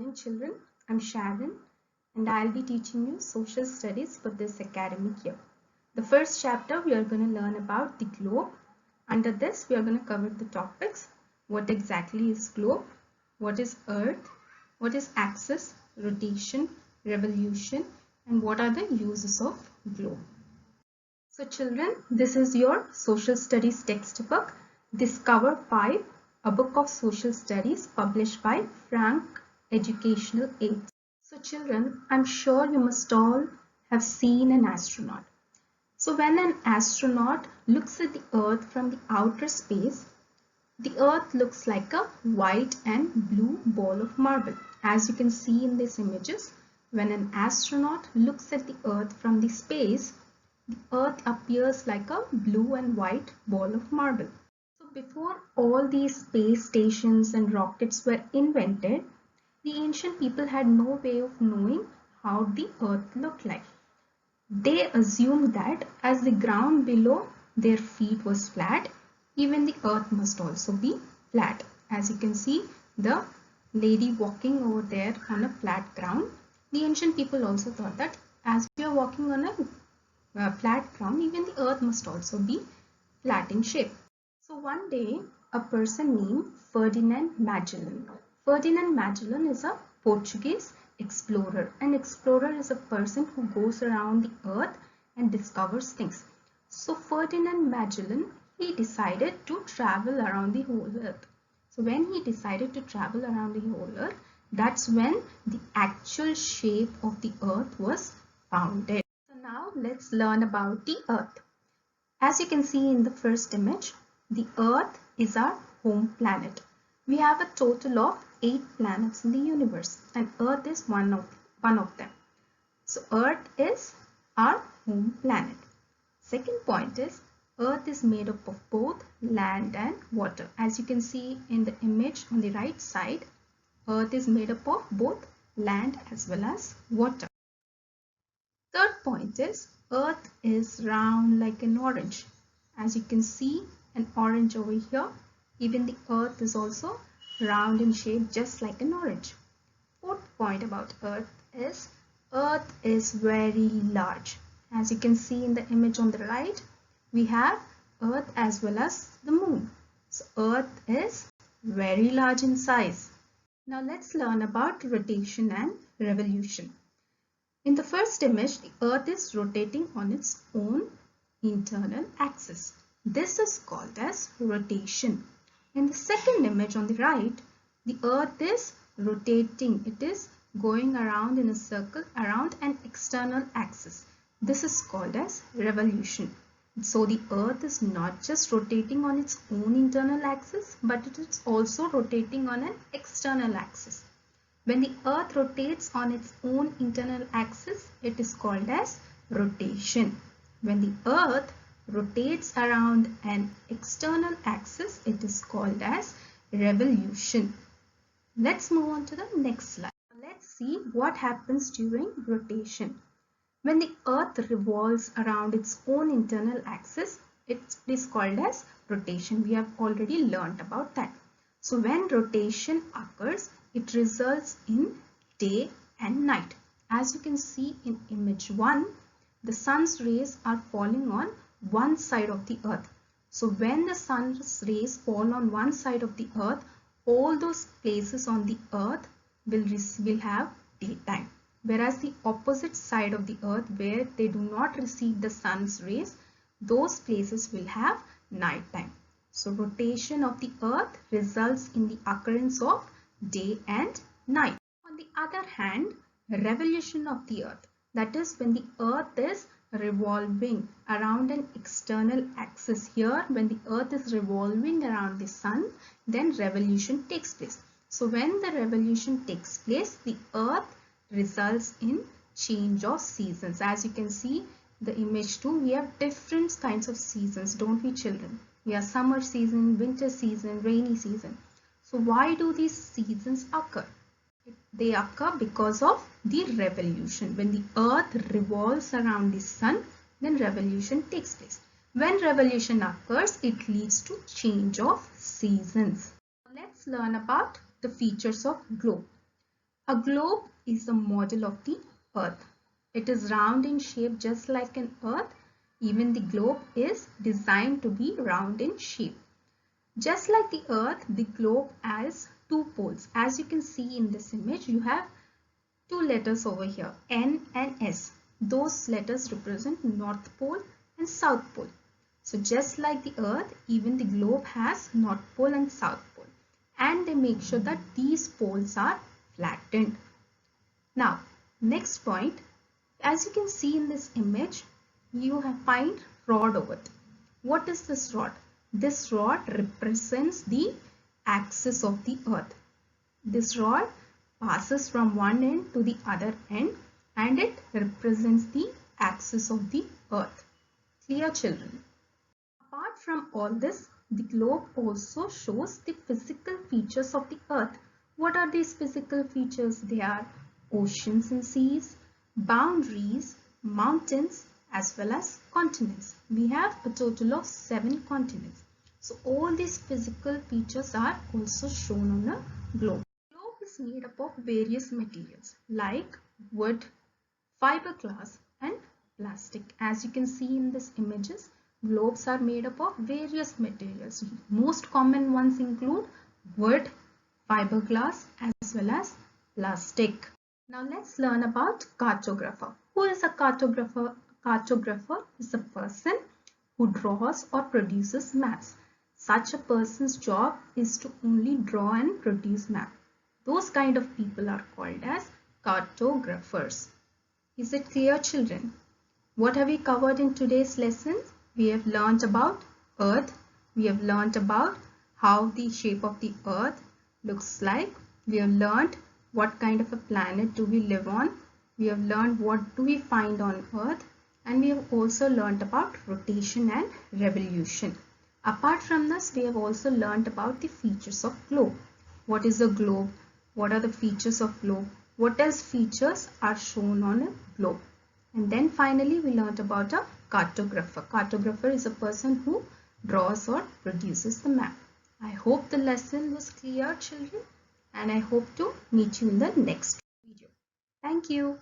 morning, children. I'm Sharon, and I'll be teaching you social studies for this academic year. The first chapter, we are going to learn about the globe. Under this, we are going to cover the topics. What exactly is globe? What is earth? What is axis, rotation, revolution, and what are the uses of globe? So children, this is your social studies textbook, Discover 5, a book of social studies published by Frank Educational Aids. So children, I'm sure you must all have seen an astronaut. So when an astronaut looks at the earth from the outer space, the earth looks like a white and blue ball of marble. As you can see in these images, when an astronaut looks at the earth from the space, the earth appears like a blue and white ball of marble. So before all these space stations and rockets were invented, the ancient people had no way of knowing how the earth looked like. They assumed that as the ground below their feet was flat, even the earth must also be flat. As you can see, the lady walking over there on a flat ground. The ancient people also thought that as we are walking on a flat ground, even the earth must also be flat in shape. So one day, a person named Ferdinand Magellan. Ferdinand Magellan is a Portuguese explorer. An explorer is a person who goes around the earth and discovers things. So Ferdinand Magellan, he decided to travel around the whole earth. So when he decided to travel around the whole earth, that's when the actual shape of the earth was founded. So now let's learn about the earth. As you can see in the first image, the earth is our home planet. We have a total of 8 planets in the universe and earth is one of them. So earth is our home planet. Second point is earth is made up of both land and water. As you can see in the image on the right side, earth is made up of both land as well as water. Third point is earth is round like an orange. As you can see an orange over here, even the earth is also round in shape just like an orange. Fourth point about earth is very large. As you can see in the image on the right, we have earth as well as the moon. So earth is very large in size. Now let's learn about rotation and revolution. In the first image, the earth is rotating on its own internal axis. This is called as rotation. In the second image on the right, the earth is rotating. It is going around in a circle around an external axis. This is called as revolution. So the earth is not just rotating on its own internal axis, but it is also rotating on an external axis. When the earth rotates on its own internal axis, it is called as rotation. When the earth rotates around an external axis, it is called as revolution. Let's move on to the next slide. Let's see what happens during rotation. When the earth revolves around its own internal axis, it is called as rotation. We have already learned about that. So when rotation occurs, it results in day and night. As you can see in image 1, the sun's rays are falling on one side of the earth. So when the sun's rays fall on one side of the earth, all those places on the earth will have daytime. Whereas the opposite side of the earth, where they do not receive the sun's rays, those places will have nighttime. So rotation of the earth results in the occurrence of day and night. On the other hand, revolution of the earth, that is when the earth is revolving around an external axis. Here, when the earth is revolving around the sun, then revolution takes place. So when the revolution takes place, the earth results in change of seasons. As you can see the image 2, we have different kinds of seasons, don't we children? We have summer season, winter season, rainy season. So why do these seasons occur? They occur because of the revolution. When the earth revolves around the sun, then revolution takes place. When revolution occurs, it leads to change of seasons. Let's learn about the features of globe. A globe is a model of the earth. It is round in shape just like an earth. Even the globe is designed to be round in shape. Just like the earth, the globe has two poles. As you can see in this image, you have two letters over here, N and S. Those letters represent North Pole and South Pole. So just like the earth, even the globe has North Pole and South Pole. And they make sure that these poles are flattened. Now, next point, as you can see in this image, you find rod over it. What is this rod? This rod represents the axis of the earth. This rod passes from one end to the other end and it represents the axis of the earth. Clear, children? Apart from all this, the globe also shows the physical features of the earth. What are these physical features? They are oceans and seas, boundaries, mountains, as well as continents. We have a total of 7 continents. So all these physical features are also shown on the globe. The globe is made up of various materials like wood, fiberglass and plastic. As you can see in these images, globes are made up of various materials. Most common ones include wood, fiberglass as well as plastic. Now let's learn about cartographer. Who is a cartographer? Cartographer is a person who draws or produces maps. Such a person's job is to only draw and produce maps. Those kind of people are called as cartographers. Is it clear, children? What have we covered in today's lesson? We have learnt about Earth. We have learnt about how the shape of the Earth looks like. We have learnt what kind of a planet do we live on. We have learned what do we find on Earth. And we have also learnt about rotation and revolution. Apart from this, we have also learnt about the features of globe. What is a globe? What are the features of globe? What else features are shown on a globe? And then finally we learnt about a cartographer. Cartographer is a person who draws or produces the map. I hope the lesson was clear, children, and I hope to meet you in the next video. Thank you.